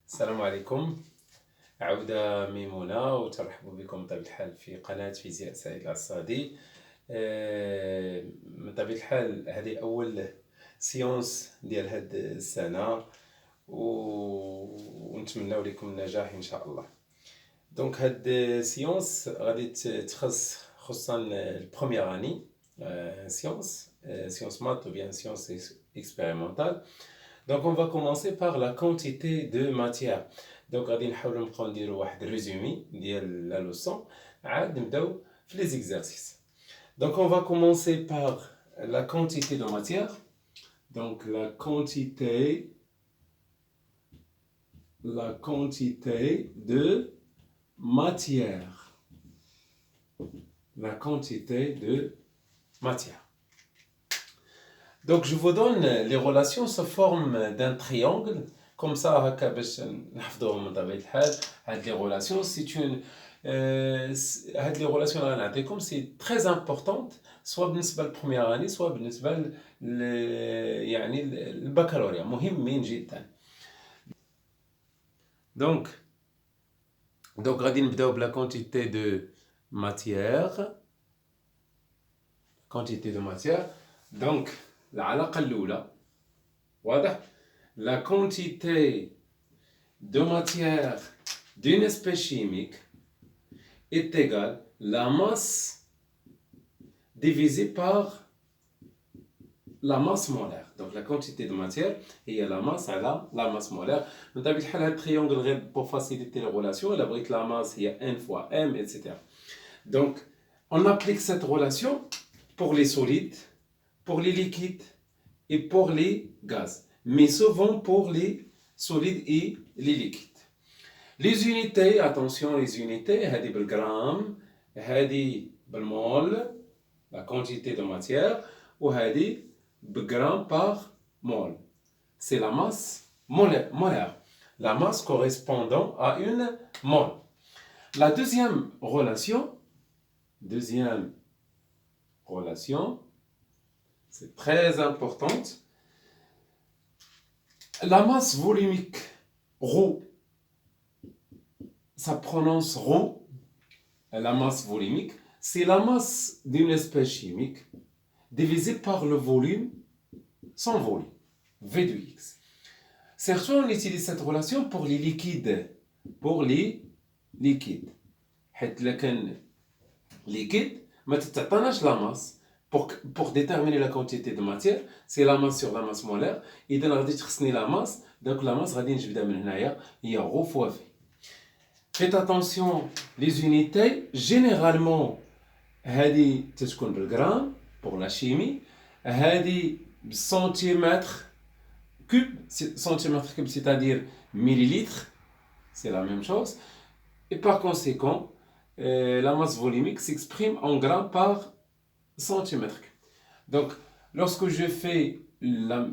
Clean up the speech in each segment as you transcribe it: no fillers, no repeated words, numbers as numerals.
السلام عليكم. عودة ميمونة وترحب بكم بطبيعة الحال في قناة فيزياء سعيد العصادي. من طبيعة الحال هذه أول سيونس ديال هاد السنة ونتمنى لكم النجاح إن شاء الله. دونك هاد سيونس غادي تخص خصوصا البروميير اني sciences maths ou bien sciences expérimentales. Donc on va commencer par la quantité de matière. Donc غادي نحاولوا نبقاو نديروا واحد ريزومي ديال لا لوسون عاد نبداو في les exercices. Donc on va commencer par la quantité de matière. Donc la quantité de matière. La quantité de matière. Donc je vous donne les relations sous forme d'un triangle. Comme ça, هكا باش نحفظوهم من طبيعة الحال. هاد les relations, c'est une هاد les relations اللي غنعطيكم c'est très importante سواء بالنسبة للبروميير اني سواء بالنسبة يعني البكالوريا مهمين جدا. Donc غادي نبداو بلا quantité de matière. Quantité de matière. Donc العلاقة الأولى واضح؟ La quantité de matière d'une espèce chimique est égale à la masse divisée par la masse molaire. Donc la quantité de matière هي la masse على la masse molaire. من طبيعة الحال هذا التريونغل غير pour faciliter les relations. إلا بغيت la masse هي N fois M, etc. Donc on applique cette relation pour les solides, pour les liquides et pour les gaz, mais souvent pour les solides et les liquides. Les unités, attention les unités, هذه بالجرام, هذه بالمول, la quantité de matière, ou هذه بالgramme par mol. C'est la masse molaire, la masse correspondant à une mole. La deuxième relation, c'est très importante. La masse volumique, ρ, ça prononce ρ, la masse volumique, c'est la masse d'une espèce chimique divisée par le volume, son volume, V de X. Surtout, on utilise cette relation pour les liquides. حيث لكن liquide, ما تتعطيناش la masse. Pour déterminer la quantité de matière, c'est la masse sur la masse molaire. إذا غادي تخصني la masse, donc la masse غادي نجبدها من هنايا هي ρ fois V. Faites attention, les unités, généralement, هذه تتكون بالجرام pour la chimie, هذه بالسنتيمتر cube, centimètre cube, c'est-à-dire millilitres, c'est la même chose. Et par conséquent, la masse volumique s'exprime en grammes par centimètre cube. Donc, lorsque je fais la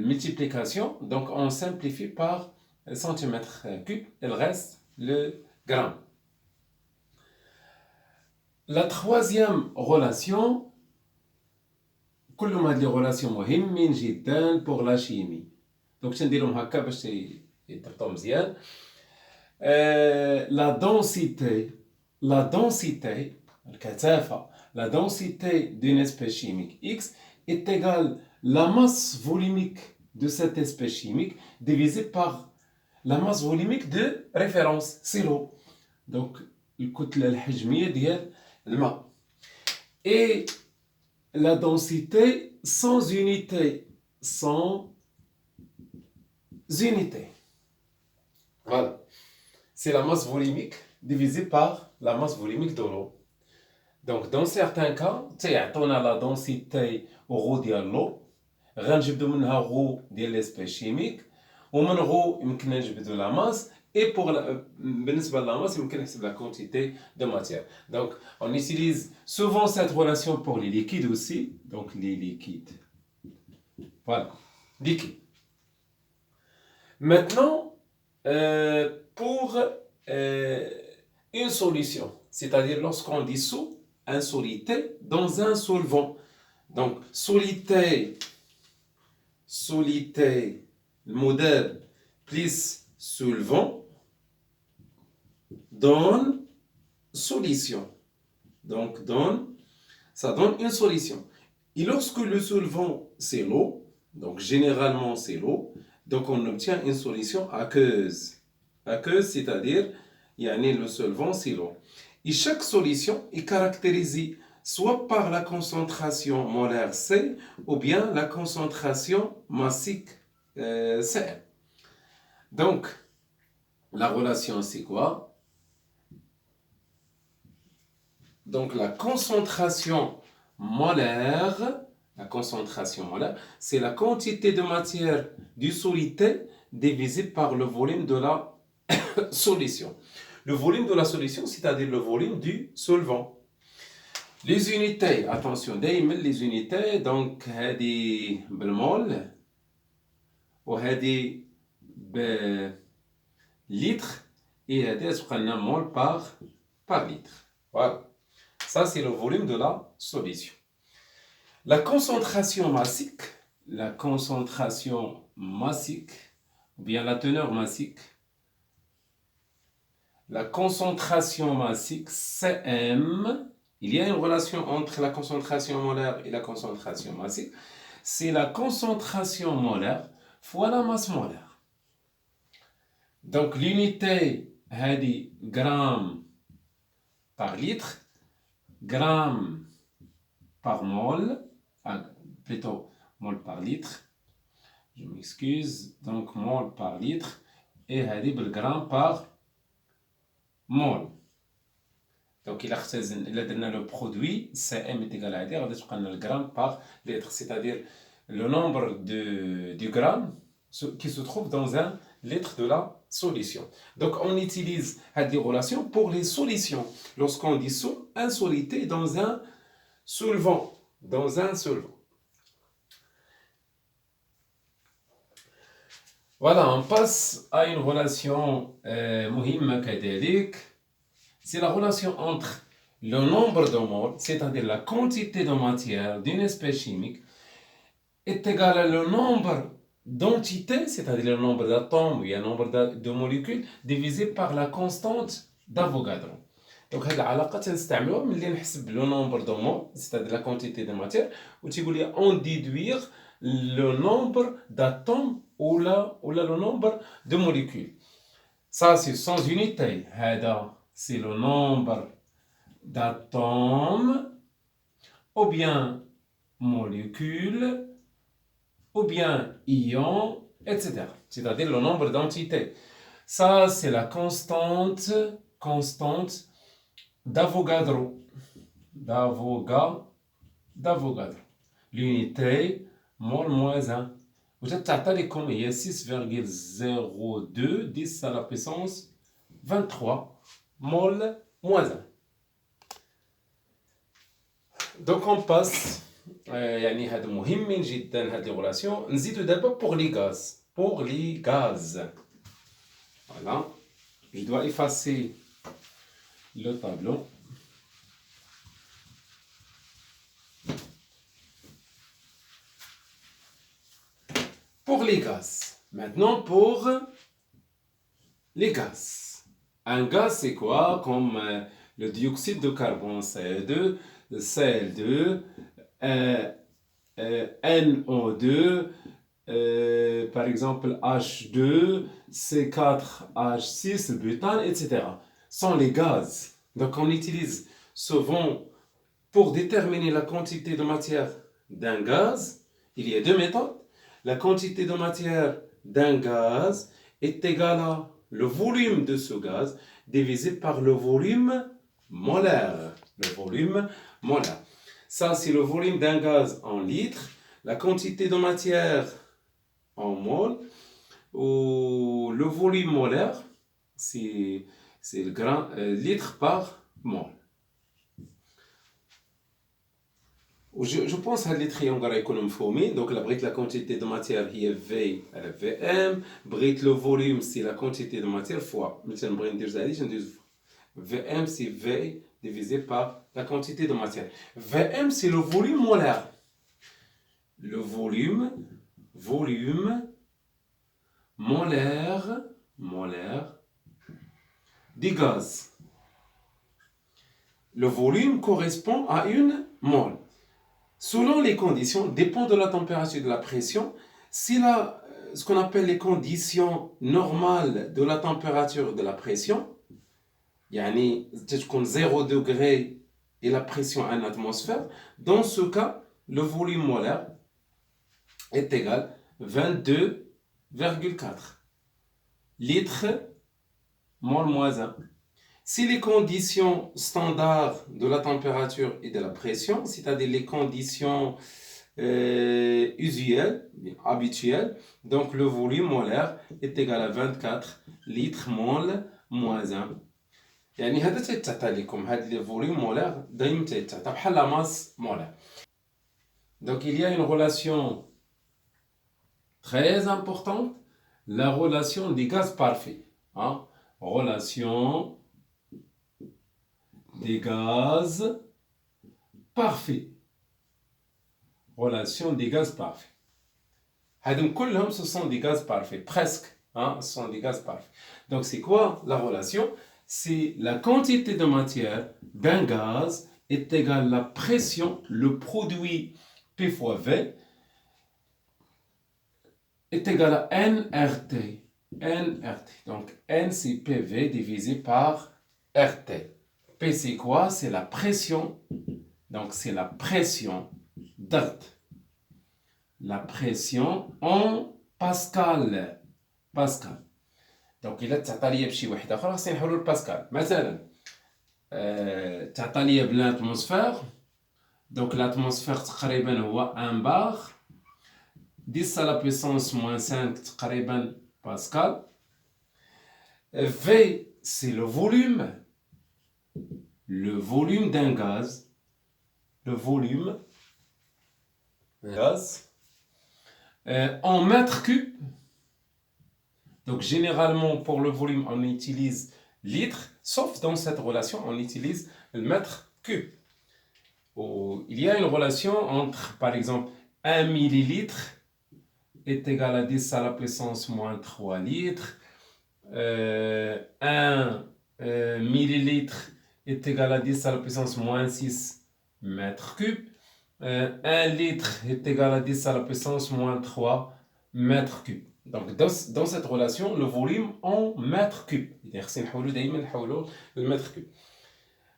multiplication, donc on simplifie par centimètre cube, il reste le gramme. La troisième relation, كل ما هاد لي relation مهمين جدا pour la chimie. Donc تنديرهم هكا باش يضبطوا مزيان. La densité, الكثافة, la densité d'une espèce chimique X est égale à la masse volumique de cette espèce chimique divisée par la masse volumique de référence, c'est l'eau. Donc, الكتلة الحجمية ديال الماء. Et la densité sans unité. Voilà. C'est la masse volumique divisée par la masse volumique de l'eau. Donc, dans certains cas, on a la densité ρ ديال l'eau, غنجبدو منها ρ ديال l'espèce chimique, ومن ρ يمكن نجبدو la masse, et pour بالنسبة la masse, يمكن نحسب la quantité de matière. Donc, on utilise souvent cette relation pour les liquides aussi. Donc, les liquides. Voilà, liquides. Maintenant, pour une solution, c'est-à-dire lorsqu'on dissout un solité dans un solvant. Donc, solité, le modèle plus solvant donne solution. Donc, ça donne une solution. Et lorsque le solvant, c'est l'eau, donc généralement c'est l'eau, donc on obtient une solution aqueuse. Aqueuse, c'est-à-dire, le solvant, c'est l'eau. Et chaque solution est caractérisée soit par la concentration molaire C ou bien la concentration massique Cm. Donc, la relation, c'est quoi? Donc, la concentration molaire, c'est la quantité de matière du solide divisée par le volume de la solution. Le volume de la solution, c'est-à-dire le volume du solvant. Les unités, attention, les unités, donc, هذه بالمول وهذه litre et هذه تبقى لنا mol par litre. Voilà. Ça, c'est le volume de la solution. La concentration massique, ou bien la teneur massique, la concentration massique, Cm, il y a une relation entre la concentration molaire et la concentration massique, c'est la concentration molaire fois la masse molaire. Donc l'unité, c'est gramme par litre, gramme par mol, plutôt mol par litre, je m'excuse, donc mol par litre, et gramme par mol. Donc il a le produit Cm est égal à le gramme par litre, c'est-à-dire le nombre du gramme qui se trouve dans un litre de la solution. Donc on utilise cette relation pour les solutions. Lorsqu'on dissout un solide dans un solvant. Voilà, on passe à une relation مهمة كذلك. C'est la relation entre le nombre de moles, c'est-à-dire la quantité de matière d'une espèce chimique, est égal à le nombre d'entités, c'est-à-dire le nombre d'atomes ou le nombre de molécules, divisé par la constante d'Avogadro. Donc, هذه العلاقة تنستعملوها ملي نحسب le nombre de moles, c'est-à-dire la quantité de matière, ou تيقول لي en déduire le nombre d'atomes ou le nombre de molécules. Ça, c'est sans unité. C'est le nombre d'atomes, ou bien molécules, ou bien ions, etc. C'est-à-dire le nombre d'entités. Ça, c'est la constante d'Avogadro. D'Avogadro. L'unité mol moins 1. Vous êtes comme il y a 6,02 10 à la puissance 23 mol moins 1. Donc on passe يعني هذا مهم جدا هذه الريلاسيون. نزيدو دابا pour les gaz. Voilà. Je dois effacer le tableau. Pour les gaz. Maintenant pour les gaz. Un gaz, c'est quoi? Comme le dioxyde de carbone, CO2, le Cl2, NO2, par exemple H2, C4H6, le butane, etc. Sont les gaz. Donc on utilise souvent pour déterminer la quantité de matière d'un gaz, il y a deux méthodes. La quantité de matière d'un gaz est égale à le volume de ce gaz divisé par le volume molaire. Ça, c'est le volume d'un gaz en litres. La quantité de matière en mol. Ou le volume molaire, c'est le litre par mol. Je pense que les triangles économiques, donc la quantité de matière est V à la VM, le volume c'est la quantité de matière fois. VM c'est V divisé par la quantité de matière. VM c'est le volume molaire. Le volume molaire molaires du gaz. Le volume correspond à une mole. Selon les conditions, dépend de la température et de la pression. Si ce qu'on appelle les conditions normales de la température et de la pression, يعني تكون 0 degré et la pression en atmosphère, dans ce cas, le volume molaire est égal à 22,4 litres mol moins 1. Si les conditions standards de la température et de la pression, c'est-à-dire les conditions usuelles, habituelles, donc le volume molaire est égal à 24 litres mol moins 1. يعني هذا تيتعطى لكم هذا لي فوليوم مولار دايما تيتعطى بحال لا ماس مولار. Donc il y a une relation très importante, la relation des gaz parfaits. Hein? Relation des gaz parfaits. Relation des gaz parfaits. هادم كلهم ce sont des gaz parfaits, presque. Hein? Ce sont des gaz parfaits. Donc c'est quoi la relation? C'est la quantité de matière d'un gaz est égale à la pression, le produit P fois V est égal à nRT. nRT. Donc N c'est PV divisé par RT. P c'est quoi? C'est la pression. Donc c'est la pression d'Rt. La pression en Pascal. Pascal. دونك الا تعطى ليا بشي وحده اخرى خصني نحولو لباسكال. مثلا تعطى ليا بالاتموسفير، دونك الاتموسفير تقريبا هو 1 بار 10 على بويسونس موان 5 تقريبا باسكال. V c'est le volume d'un gaz, le volume d'un gaz en mètres cubes. Donc, généralement, pour le volume, on utilise litre, sauf dans cette relation, on utilise le mètre cube. Il y a une relation entre, par exemple, 1 millilitre est égal à 10 à la puissance moins 3 litres. 1 millilitre est égal à 10 à la puissance moins 6 mètres cubes. 1 litre est égal à 10 à la puissance moins 3 mètres cubes. Donc, dans cette relation, le volume en mètres cubes. خصنا نحولو دائما نحولو للمتر كوب.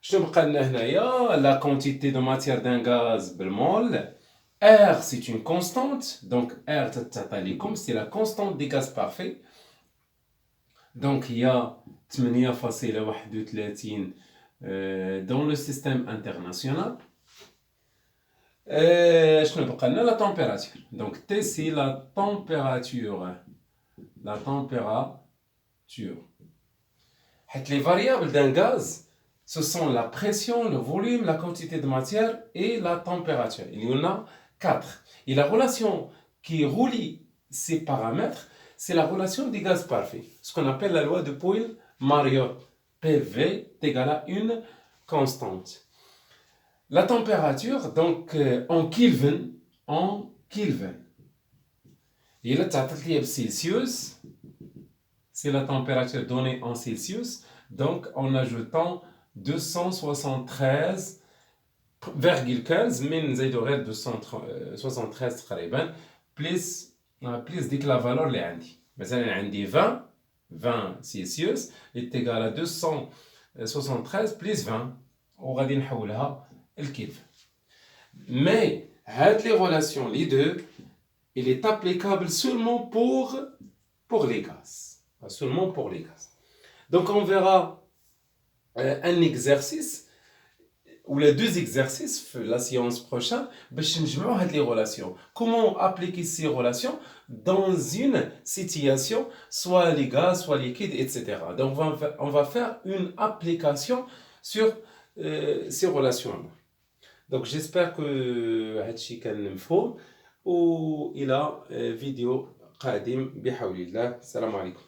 شنو بقى لنا هنايا؟ La quantité de matière d'un gaz بالمول. R c'est une constante. Donc R تتعطى لكم c'est la constante des gaz parfaits. Donc il y a 8,31 dans le système international. شنو بقى لنا؟ la température. Donc T c'est la température. La température. Les variables d'un gaz, ce sont la pression, le volume, la quantité de matière et la température. Il y en a 4. Et la relation qui relie ces paramètres, c'est la relation des gaz parfaits. Ce qu'on appelle la loi de Boyle-Mariotte. PV est égal à une constante. La température, donc en Kelvin. Et là, Celsius, c'est la température donnée en Celsius. Donc, en ajoutant 273,15 من زايدو غير 273 plus ديك la valeur اللي عندي. مثلا عندي 20 Celsius est égal à 273 plus 20 وغادي نحولها الكيلفن. Mais هاد les relations les deux, il est applicable seulement pour les gaz. Seulement pour les gaz. Donc on verra un exercice ou les deux exercices la séance prochaine باش نجمعوا هاد les relations. Comment appliquer ces relations dans une situation soit les gaz, soit liquide, etc. Donc on va faire une application sur ces relations. Donc j'espère que هادشي كان مفهوم. وإلى فيديو قادم بحول الله. السلام عليكم.